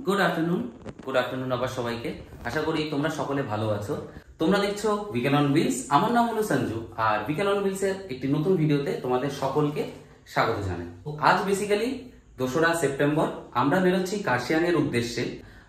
Good afternoon আবার সবাইকে। আশা করি তোমরা সকলে ভালো আছো। তোমরা দেখছো উইকেন্ড অন হুইলস। আমার নাম হলো সঞ্জু, আর উইকেন্ড অন হুইলস এর একটি নতুন ভিডিওতে তোমাদের সকলকে স্বাগত জানাই। আজ বেসিক্যালি 2রা সেপ্টেম্বর আমরা বেরোচ্ছি কার্শিয়াং এর উদ্দেশ্যে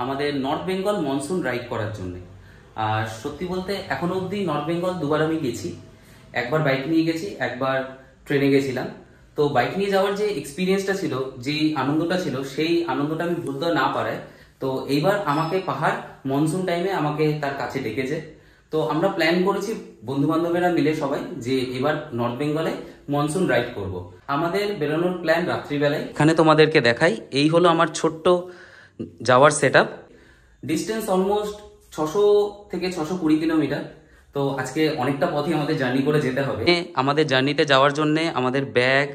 আমাদের নর্থ বেঙ্গল মনসুন রাইড করার জন্য। আর সত্যি বলতে এখনো অবধি নর্থ বেঙ্গল দুবার আমি গেছি, একবার বাইক নিয়ে গেছি, একবার ট্রেনে গেছিলাম। তো বাইক নিয়ে যাওয়ার যে এক্সপিরিয়েন্সটা ছিল, যে আনন্দটা ছিল, সেই আনন্দটা আমি ভুলতে না পারায় তো এইবার আমাকে পাহাড় মনসুন টাইমে আমাকে তার কাছে ডেকেছে। তো আমরা প্ল্যান করেছি বন্ধু বান্ধবেরা মিলে সবাই যে এবার নর্থ বেঙ্গলে মনসুন রাইড করব। আমাদের বেরোনোর প্ল্যান রাত্রিবেলায়। এখানে তোমাদেরকে দেখাই, এই হলো আমার ছোট্ট যাওয়ার সেট আপ। ডিস্টেন্স অলমোস্ট 600 থেকে 620 কিলোমিটার। তো আজকে অনেকটা পথই আমাদের জার্নি করে যেতে হবে। আমাদের জার্নিতে যাওয়ার জন্য আমাদের ব্যাগ,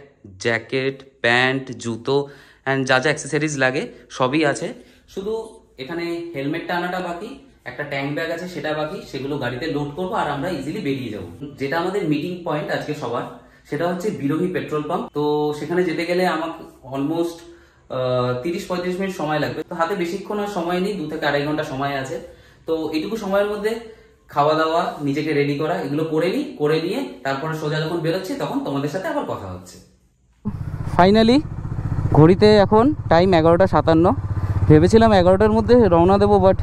জ্যাকেট, প্যান্ট, জুতো অ্যান্ড যা যা অ্যাক্সেসরিজ লাগে সবই আছে। শুধু এখানে হেলমেটটা আনাটা বাকি, একটা ট্যাঙ্ক ব্যাগ আছে সেটা বাকি, সেগুলো গাড়িতে লোড করবো আর আমরা ইজিলি বেরিয়ে যাব। যেটা আমাদের মিটিং পয়েন্ট আজকে সবার, সেটা হচ্ছে বিরোহী পেট্রোল পাম্প। তো সেখানে যেতে গেলে আমাকে অলমোস্ট 30-35 মিনিট সময় লাগবে। তো হাতে বেশিক্ষণ আর সময় নেই, 2 থেকে 2.5 ঘন্টা সময় আছে। তো এইটুকু সময়ের মধ্যে খাওয়া দাওয়া, নিজেকে রেডি করা, এগুলো করে নিয়ে তারপরে সোজা যখন বেরোচ্ছি তখন তোমাদের সাথে আবার কথা হচ্ছে। ফাইনালি ঘড়িতে এখন টাইম 11:57। ভেবেছিলাম 11টার মধ্যে রওনা দেবো, বাট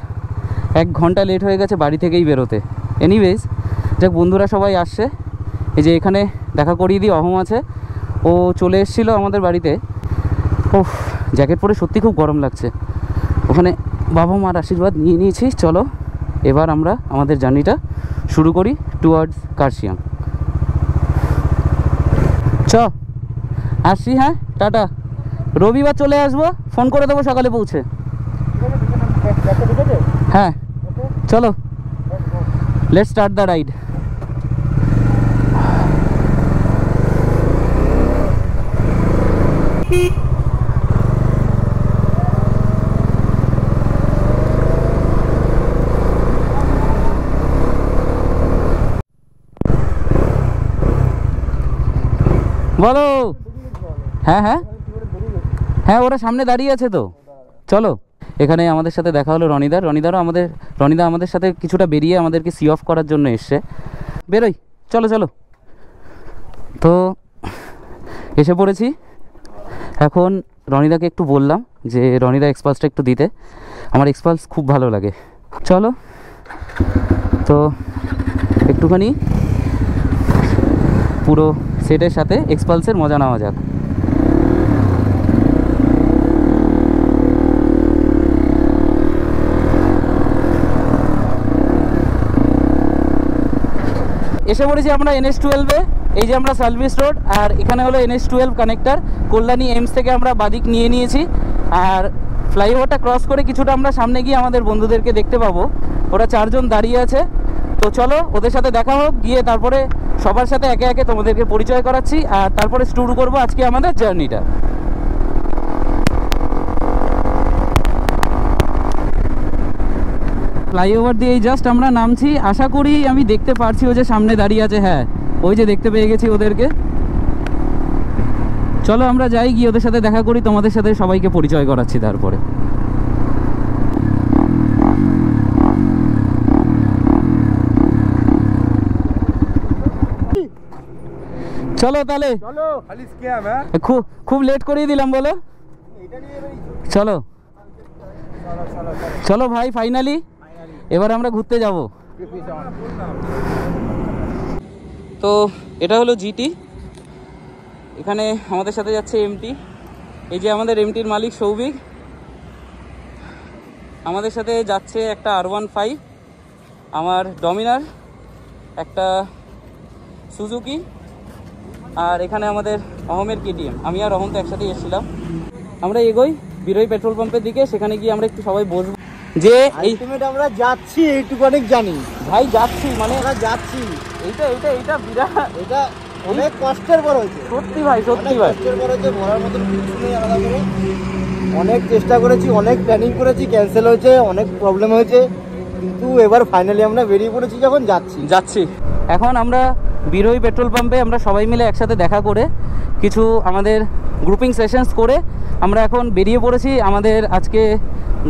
1 ঘন্টা লেট হয়ে গেছে বাড়ি থেকেই বেরোতে। এনিওয়েজ, যাক বন্ধুরা সবাই আসছে। এই যে এখানে দেখা করিয়ে দিই, অহম আছে, ও চলে এসেছিলো আমাদের বাড়িতে। ও জ্যাকেট পরে সত্যি খুব গরম লাগছে। ওখানে বাবা মার আশীর্বাদ নিয়ে নিয়েছি। চলো এবার আমরা আমাদের জার্নিটা শুরু করি টুয়ার্ডস কার্শিয়াং। আসছি, হ্যাঁ, টাটা। রবিবার চলে আসবো, ফোন করে দেবো সকালে পৌঁছে। হ্যাঁ চলো, লেটস স্টার্ট দ্য রাইড। বলো। হ্যাঁ হ্যাঁ হ্যাঁ, ওরা সামনে দাঁড়িয়ে আছে তো। চলো, এখানে আমাদের সাথে দেখা হলো রনিদা আমাদের সাথে কিছুটা বেরিয়ে আমাদেরকে সি অফ করার জন্য এসছে। বেরোই, চলো চলো। তো এসে পড়েছি। এখন রনিদাকে একটু বললাম যে রনিদা এক্সপালসটা একটু দিতে, আমার এক্সপালস খুব ভালো লাগে। চলো, তো একটুখানি পুরো সেটের সাথে এক্সপালসের মজা নেওয়া যাক। এসে পড়েছি আমরা NH12-এ। এই যে আমরা সার্ভিস রোড, আর এখানে হলো NH12 কানেক্টর। কল্যাণী এইমস থেকে আমরা বাদিক নিয়ে নিয়েছি, আর ফ্লাইওভারটা ক্রস করে কিছুটা আমরা সামনে গিয়ে আমাদের বন্ধুদেরকে দেখতে পাবো। ওরা 4 জন দাঁড়িয়ে আছে। তো চলো ওদের সাথে দেখা হোক, গিয়ে তারপরে সবার সাথে একে একে তোমাদেরকে পরিচয় করাচ্ছি, আর তারপরে শুরু করবো আজকে আমাদের জার্নিটা। ফ্লাইওভার দিয়ে এই জাস্ট আমরা নামছি। আশা করি আমি দেখতে পারছি ও যে সামনে দাঁড়িয়ে আছে। হ্যাঁ, ওই যে দেখতে পেয়ে গেছি ওদেরকে। চলো আমরা যাই, গিয়ে ওদের সাথে দেখা করি, তোমাদের সাথে সবাইকে পরিচয় করাচ্ছি তারপরে। চলো তাহলে, খুব লেট করিয়ে দিলাম বলো। চলো চলো ভাই, ফাইনালি এবার আমরা ঘুরতে যাব। তো এটা হলো জিটি। এখানে আমাদের সাথে যাচ্ছে এমটি। এই যে আমাদের এমটির মালিক সৌভিক। আমাদের সাথে যাচ্ছে একটা R15, আমার ডমিনার, একটা সুজুকি, আর এখানে আমাদের অহমের KTM। আমি আর অহম তো একসাথেই এসেছিলাম। আমরা এগোই বিরোহী পেট্রোল পাম্পের দিকে। সেখানে গিয়ে আমরা একটু সবাই বসবো। যে আলটিমেট আমরা যাচ্ছি, এইটুকু অনেক জানি ভাই, যাচ্ছি মানে আমরা যাচ্ছি। এইটা বিরাট, এটা অনেক কষ্টের বড় হয়েছে। সত্যি ভাই, সত্যি ভাই কষ্টের বড় হয়েছে, বলার মতন কিছু নেই। আলাদা করে অনেক চেষ্টা করেছি, অনেক প্ল্যানিং করেছি, ক্যান্সেল হয়েছে, অনেক প্রবলেম হয়েছে, কিন্তু এবার ফাইনালি আমরা বেরিয়ে পড়েছি। যখন যাচ্ছি এখন আমরা বিরোহী পেট্রোল পাম্পে আমরা সবাই মিলে একসাথে দেখা করে কিছু আমাদের গ্রুপিং সেশনস করে আমরা এখন বেরিয়ে পড়েছি আমাদের আজকে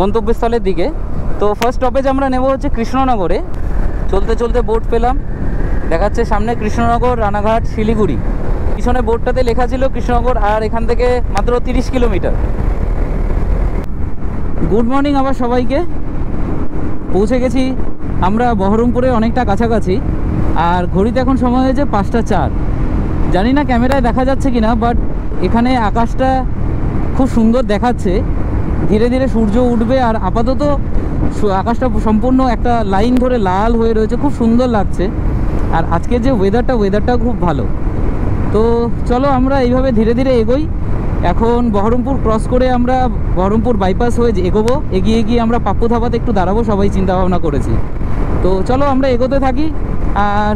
গন্তব্যস্থলের দিকে। তো ফার্স্ট স্টপেজ আমরা নেব হচ্ছে কৃষ্ণনগরে। চলতে চলতে বোর্ড পেলাম, দেখাচ্ছে সামনে কৃষ্ণনগর, রানাঘাট, শিলিগুড়ি। পিছনে বোর্ডটাতে লেখা ছিল কৃষ্ণনগর, আর এখান থেকে মাত্র 30 কিলোমিটার। গুড মর্নিং আবার সবাইকে। পৌঁছে গেছি আমরা বহরমপুরে অনেকটা কাছাকাছি, আর ঘড়িতে এখন সময় হয়েছে 5টা 4। জানি না ক্যামেরায় দেখা যাচ্ছে কিনা, বাট এখানে আকাশটা খুব সুন্দর দেখাচ্ছে। ধীরে ধীরে সূর্য উঠবে, আর আপাতত আকাশটা সম্পূর্ণ একটা লাইন ধরে লাল হয়ে রয়েছে, খুব সুন্দর লাগছে। আর আজকের যে ওয়েদারটা খুব ভালো। তো চলো আমরা এইভাবে ধীরে ধীরে এগোই। এখন বহরমপুর ক্রস করে আমরা বহরমপুর বাইপাস হয়ে এগোবো। এগিয়ে গিয়ে আমরা পাপ্পু ধাবাতে একটু দাঁড়াবো, সবাই চিন্তা ভাবনা করেছি। তো চলো আমরা এগোতে থাকি, আর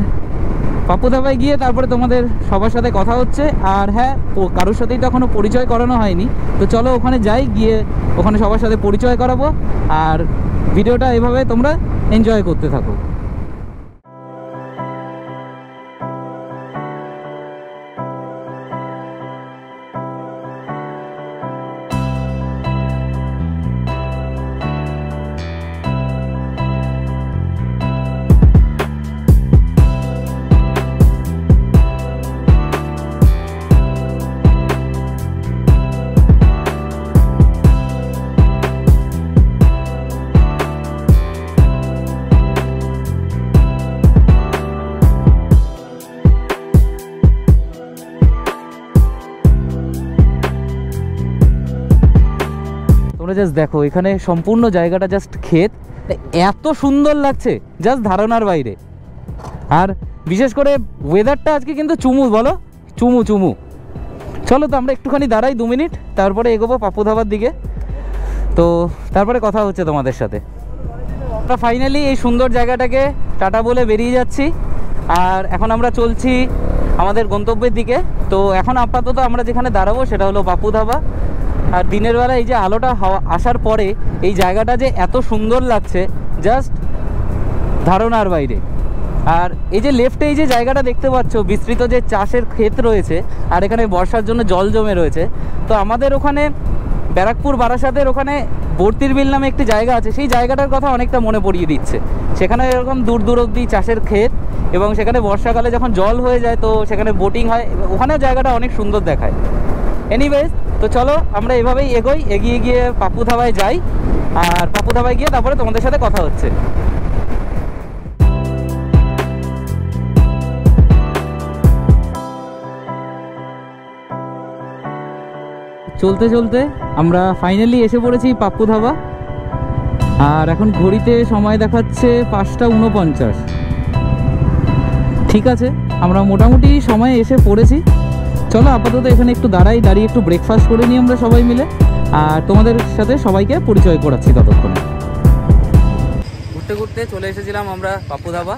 পাপ্পু ধাবায় গিয়ে তারপরে তোমাদের সবার সাথে কথা হচ্ছে। আর হ্যাঁ, কারোর সাথেই তো এখনও পরিচয় করানো হয়নি, তো চলো ওখানে যাই, গিয়ে ওখানে সবার সাথে পরিচয় করাবো। আর ভিডিওটা এভাবে তোমরা এনজয় করতে থাকো। জাস্ট দেখো, এখানে সম্পূর্ণ জায়গাটা জাস্ট ক্ষেত, এত সুন্দর লাগছে, জাস্ট ধারণার বাইরে। আর বিশেষ করে ওয়েদারটা আজকে কিন্তু চুমু, বলো চুমু। চলো তো আমরা একটুখানি দাঁড়াই 2 মিনিট, তারপরে এগোবো পাপ্পু ধাবার দিকে। তো তারপরে কথা হচ্ছে তোমাদের সাথে। আমরা ফাইনালি এই সুন্দর জায়গাটাকে টাটা বলে বেরিয়ে যাচ্ছি, আর এখন আমরা চলছি আমাদের গন্তব্যের দিকে। তো এখন আপাতত আমরা যেখানে দাঁড়াবো সেটা হলো পাপ্পু ধাবা। আর দিনের বেলা এই যে আলোটা আসার পরে এই জায়গাটা যে এত সুন্দর লাগছে, জাস্ট ধারণার বাইরে। আর এই যে লেফটে এই যে জায়গাটা দেখতে পাচ্ছ, বিস্তৃত যে চাষের ক্ষেত রয়েছে, আর এখানে বর্ষার জন্য জল জমে রয়েছে। তো আমাদের ওখানে ব্যারাকপুর বারাসাতের ওখানে বর্তির বিল নামে একটি জায়গা আছে, সেই জায়গাটার কথা অনেকটা মনে পড়িয়ে দিচ্ছে। সেখানে এরকম দূর দূর অবধি চাষের ক্ষেত, এবং সেখানে বর্ষাকালে যখন জল হয়ে যায় তো সেখানে বোটিং হয়, ওখানেও জায়গাটা অনেক সুন্দর দেখায়। এনিওয়েজ, তো চলো আমরা এভাবেই এগোই, এগিয়ে গিয়ে পাপ্পু ধাবায় যাই, আর পাপ্পু ধাবায় গিয়ে তারপরে তোমাদের সাথে কথা হচ্ছে। চলতে চলতে আমরা ফাইনালি এসে পড়েছি পাপ্পু ধাবা, আর এখন ঘড়িতে সময় দেখাচ্ছে 5টা 49। ঠিক আছে, আমরা মোটামুটি সময়ে এসে পড়েছি। চলো আপাতত এখানে একটু দাঁড়িয়ে একটু ব্রেকফাস্ট করে নিই আমরা সবাই মিলে, আর তোমাদের সাথে সবাইকে পরিচয় করাচ্ছি ততক্ষণ। ঘুরতে ঘুরতে চলে এসেছিলাম আমরা পাপ্পু ধাবা,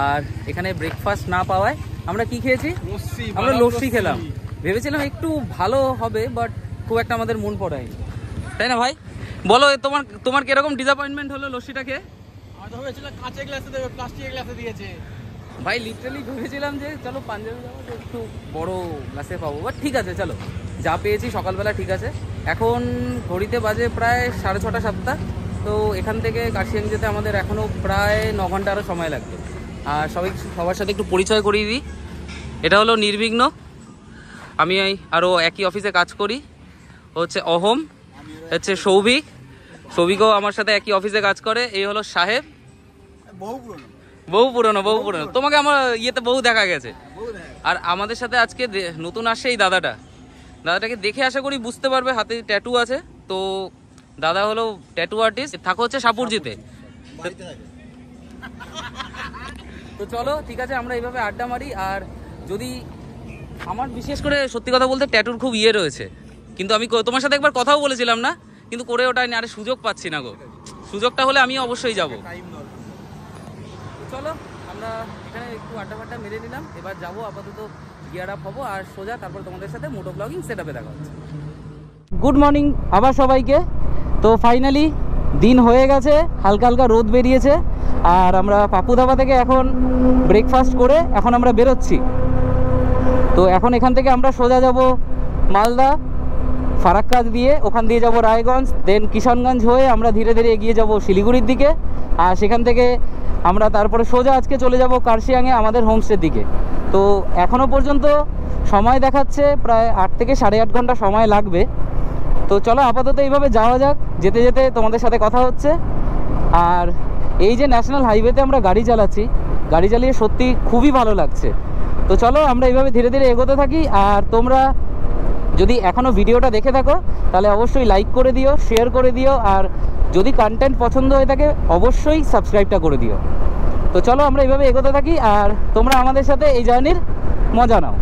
আর এখানে ব্রেকফাস্ট না পাওয়ায় আমরা কি খেয়েছি, আমরা লস্যি খেলাম। ভেবেছিলাম একটু ভালো হবে, বাট খুব একটা আমাদের মন পড়ায়নি, তাই না ভাই? বলো তোমার কিরকম ডিসঅ্যাপয়েন্টমেন্ট হলো লস্যিটা খেয়ে? আমি তো ভেবেছিলাম কাঁচের গ্লাসে দেবে, প্লাস্টিকের গ্লাসে দিয়েছে। ভাই লিটারালি ভেবেছিলাম যে চলো পাঞ্জাবি যাবো তো একটু বড় গ্লাসে পাবো, বাট ঠিক আছে, চলো যা পেয়েছি সকালবেলা ঠিক আছে। এখন ঘড়িতে বাজে প্রায় 6:30-7টা। তো এখান থেকে কার্শিয়াং যেতে আমাদের এখনও প্রায় 9 ঘন্টা আরও সময় লাগবে। আর সবার সাথে একটু পরিচয় করিয়ে দিই। এটা হলো নির্বিঘ্ন, আমি আরও একই অফিসে কাজ করি, হচ্ছে অহম, হচ্ছে সৌভিকও আমার সাথে একই অফিসে কাজ করে। এই হলো সাহেব, বহু পুরনো। তোমাকে আমার ইয়েতে বহু দেখা গেছে। আর আমাদের সাথে আজকে নতুন আসছে এই দাদাটাকে দেখে আশা করি বুঝতে পারবে, হাতে ট্যাটু আছে। তো দাদা হলো ট্যাটু আর্টিস্ট, থাকো হচ্ছে সাপুরজিতে। তো চলো ঠিক আছে, আমরা এইভাবে আড্ডা মারি। আর যদি আমার বিশেষ করে সত্যি কথা বলতে ট্যাটুর খুব ইয়ে রয়েছে, কিন্তু আমি তোমার সাথে একবার কথাও বলেছিলাম না, কিন্তু করে ওটাই না, আরে সুযোগ পাচ্ছি না গো। সুযোগটা হলে আমি অবশ্যই যাব। চলো আমরা এখানে একটু আড্ডা মেরে নিলাম, এবার যাবো আপাতত গিয়ার আপ হবো, আর সোজা তারপর তোমাদের সাথে মোটো ব্লগিং সেটআপে দেখা হচ্ছে। গুড মর্নিং আবার সবাইকে। তো ফাইনালি দিন হয়ে গেছে, হালকা হালকা রোদ বেরিয়েছে, আর আমরা পাপ্পু ধাবা থেকে এখন ব্রেকফাস্ট করে এখন আমরা বেরোচ্ছি। তো এখন এখান থেকে আমরা সোজা যাব মালদা, ফারাক্কা দিয়ে, ওখান দিয়ে যাব রায়গঞ্জ, দেন কিষানগঞ্জ হয়ে আমরা ধীরে ধীরে এগিয়ে যাব শিলিগুড়ির দিকে। আর সেখান থেকে আমরা তারপরে সোজা আজকে চলে যাব কার্শিয়াংয়ে আমাদের হোমস্টের দিকে। তো এখনও পর্যন্ত সময় দেখাচ্ছে প্রায় 8 থেকে 8.5 ঘন্টা সময় লাগবে। তো চলো আপাতত এইভাবে যাওয়া যাক, যেতে যেতে তোমাদের সাথে কথা হচ্ছে। আর এই যে ন্যাশনাল হাইওয়েতে আমরা গাড়ি চালাচ্ছি, গাড়ি চালিয়ে সত্যি খুবই ভালো লাগছে। তো চলো আমরা এইভাবে ধীরে ধীরে এগোতে থাকি। আর তোমরা যদি এখনও ভিডিওটা দেখে থাকো তাহলে অবশ্যই লাইক করে দিও, শেয়ার করে দিও, আর যদি কন্টেন্ট পছন্দ হয়ে থাকে অবশ্যই সাবস্ক্রাইবটা করে দিও। তো চলো আমরা এইভাবে এগোতে থাকি আর তোমরা আমাদের সাথে এই জার্নির মজা নাও।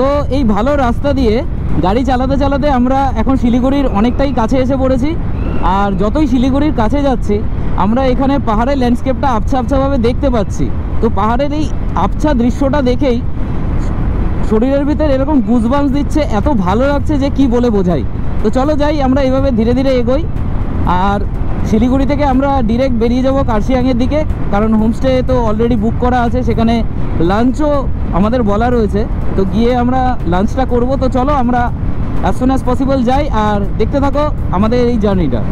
তো এই ভালো রাস্তা দিয়ে গাড়ি চালাতে চালাতে আমরা এখন শিলিগুড়ির অনেকটাই কাছে এসে পড়েছি। আর যতই শিলিগুড়ির কাছে যাচ্ছি আমরা এখানে পাহাড়ের ল্যান্ডস্কেপটা আবছা আবছাভাবে দেখতে পাচ্ছি। তো পাহাড়ের এই আবছা দৃশ্যটা দেখেই শরীরের ভিতরে এরকম গুজবাম্পস দিচ্ছে, এত ভালো লাগছে যে কি বলে বোঝাই। তো চলো যাই, আমরা এইভাবে ধীরে ধীরে এগোই। আর শিলিগুড়ি থেকে আমরা ডিরেক্ট বেরিয়ে যাব কার্শিয়াংয়ের দিকে, কারণ হোমস্টে তো অলরেডি বুক করা আছে, সেখানে লাঞ্চও আমাদের বলা রয়েছে। তো গিয়ে আমরা লাঞ্চটা করব। তো চলো আমরা অ্যাজ সুন অ্যাজ পসিবল যাই আর দেখতে থাকো আমাদের এই জার্নিটা।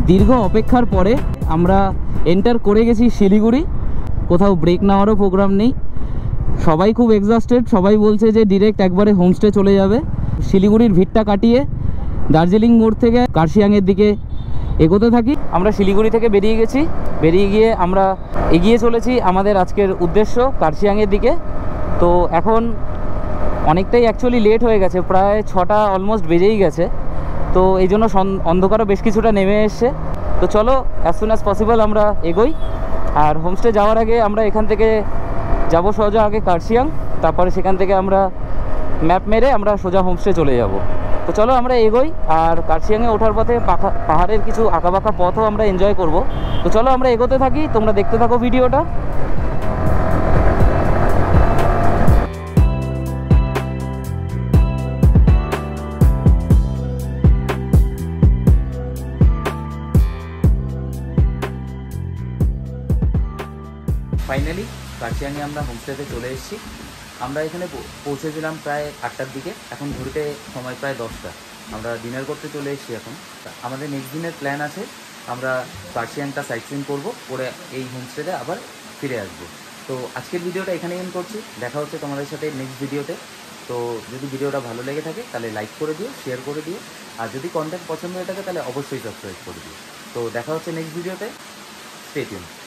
দীর্ঘ অপেক্ষার পরে আমরা এন্টার করে গেছি শিলিগুড়ি। কোথাও ব্রেক নেওয়ারও প্রোগ্রাম নেই, সবাই খুব এক্সস্টেড, সবাই বলছে যে ডিরেক্ট একবারে হোমস্টে চলে যাবে। শিলিগুড়ির ভিড়টা কাটিয়ে দার্জিলিং মোড় থেকে কার্শিয়াংয়ের দিকে এগোতে থাকি। আমরা শিলিগুড়ি থেকে বেরিয়ে গেছি, বেরিয়ে গিয়ে আমরা এগিয়ে চলেছি আমাদের আজকের উদ্দেশ্য কার্শিয়াংয়ের দিকে। তো এখন অনেকটাই অ্যাকচুয়ালি লেট হয়ে গেছে, প্রায় 6টা অলমোস্ট বেজেই গেছে। তো এই জন্য অন্ধকারও বেশ কিছুটা নেমে এসছে। তো চলো অ্যাজ সুন অ্যাজ পসিবল আমরা এগোই। আর হোমস্টে যাওয়ার আগে আমরা এখান থেকে যাব সোজা আগে কার্শিয়াং, তারপরে সেখান থেকে আমরা ম্যাপ মেরে আমরা সোজা হোমস্টে চলে যাব। তো চলো আমরা এগোই। আর কার্শিয়াংয়ে ওঠার পথে পাহাড়ের কিছু আঁকাবাঁকা পথও আমরা এনজয় করব। তো চলো আমরা এগোতে থাকি, তোমরা দেখতে থাকো ভিডিওটা। ফাইনালি কার্শিয়াংয়ে আমরা হোমস্টেতে চলে এসেছি। আমরা এখানে পৌঁছেছিলাম প্রায় 8টার দিকে, এখন ঘুরতে সময় প্রায় 10টা। আমরা ডিনার করতে চলে এসেছি এখন। আমাদের নেক্সট দিনের প্ল্যান আছে, আমরা কার্শিয়াংটা সাইট সিইং করবো, করে এই হোমস্টেতে আবার ফিরে আসবো। তো আজকের ভিডিওটা এখানে এন্ড করছি, দেখা হচ্ছে তোমাদের সাথে নেক্সট ভিডিওতে। তো যদি ভিডিওটা ভালো লেগে থাকে তাহলে লাইক করে দিও, শেয়ার করে দিও, আর যদি কন্টেন্ট পছন্দ হয়ে থাকে তাহলে অবশ্যই সাবস্ক্রাইব করে দিও। তো দেখা হচ্ছে নেক্সট ভিডিওতে, স্টে টিউনড।